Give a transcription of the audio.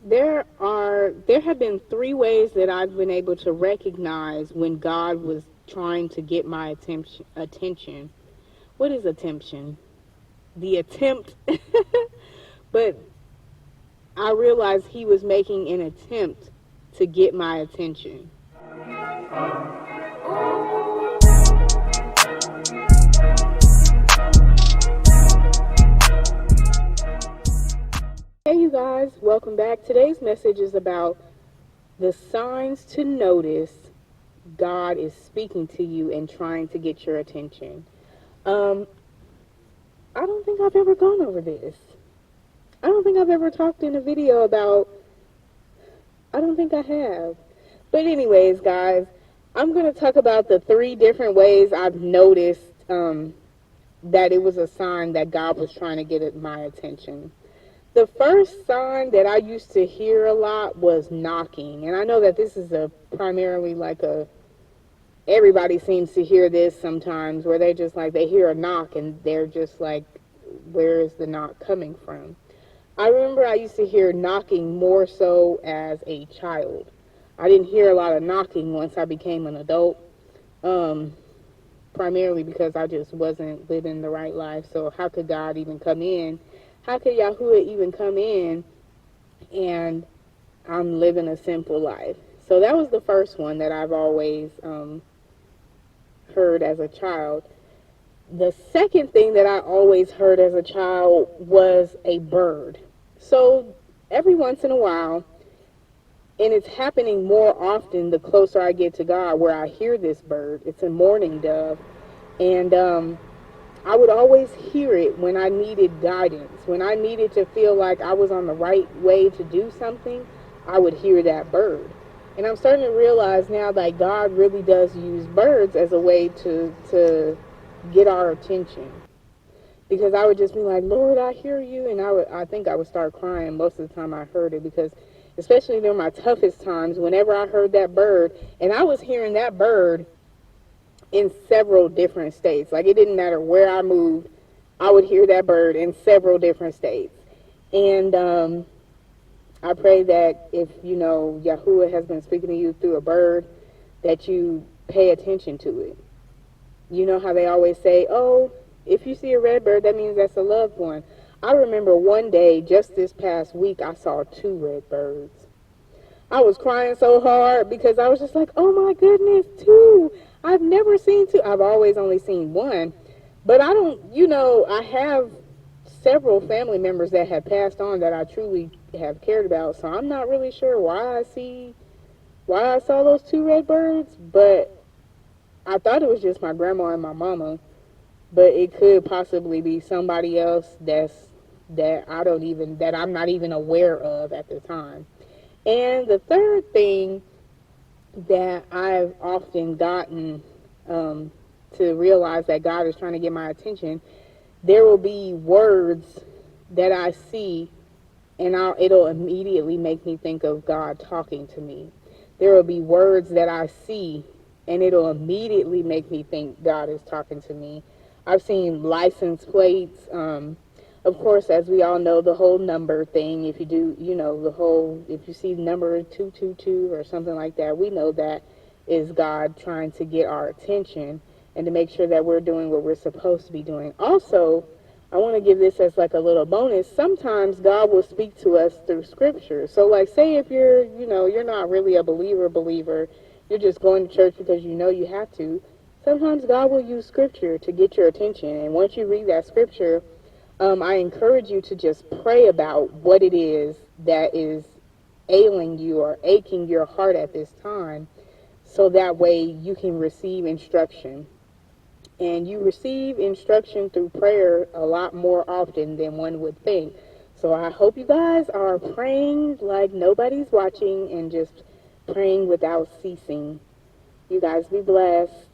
There have been three ways that I've been able to recognize when God was trying to get my attention. What is attention? The attempt. But I realized he was making an attempt to get my attention. Hey, you guys, welcome back. Today's message is about the signs to notice God is speaking to you and trying to get your attention. Um, I don't think I've ever gone over this. I don't think I've ever talked in a video about, I don't think I have. But anyways, guys, I'm going to talk about the three different ways I've noticed that it was a sign that God was trying to get my attention. The first sign that I used to hear a lot was knocking. And I know that this is a primarily like a, everybody seems to hear this sometimes where they just like, they hear a knock and they're just like, where is the knock coming from? I remember I used to hear knocking more so as a child. I didn't hear a lot of knocking once I became an adult, primarily because I just wasn't living the right life. So how could God even come in? How could Yahuwah even come in and I'm living a simple life? So that was the first one that I've always heard as a child. The second thing that I always heard as a child was a bird. So every once in a while, and it's happening more often the closer I get to God, where I hear this bird. It's a mourning dove. And I would always hear it when I needed guidance. When I needed to feel like I was on the right way to do something, I would hear that bird. And I'm starting to realize now that God really does use birds as a way to get our attention. Because I would just be like, Lord, I hear you. And I think I would start crying most of the time I heard it, because especially during my toughest times, whenever I heard that bird, and I was hearing that bird in several different states. Like, it didn't matter where I moved, I would hear that bird in several different states. And I pray that if, Yahuwah has been speaking to you through a bird, that you pay attention to it. You know how they always say, oh, if you see a red bird, that means that's a loved one. I remember one day, just this past week, I saw two red birds. I was crying so hard because I was just like, oh my goodness, two. I've never seen two. I've always only seen one. But I don't, I have several family members that have passed on that I truly have cared about. So I'm not really sure why I saw those two red birds. But I thought it was just my grandma and my mama. But it could possibly be somebody else that I'm not even aware of at the time. And the third thing that I've often gotten to realize that God is trying to get my attention, there will be words that I see, and it'll immediately make me think of God talking to me. There will be words that I see, and it'll immediately make me think God is talking to me. I've seen license plates. Of course, as we all know, the whole number thing, if you do, if you see number 222 or something like that, we know that is God trying to get our attention and to make sure that we're doing what we're supposed to be doing. Also, I want to give this as like a little bonus. Sometimes God will speak to us through scripture. So like, say if you're not really a believer, you're just going to church because you have to. Sometimes God will use scripture to get your attention. And once you read that scripture, I encourage you to just pray about what it is that is ailing you or aching your heart at this time, so that way you can receive instruction. And you receive instruction through prayer a lot more often than one would think. So I hope you guys are praying like nobody's watching and just praying without ceasing. You guys be blessed.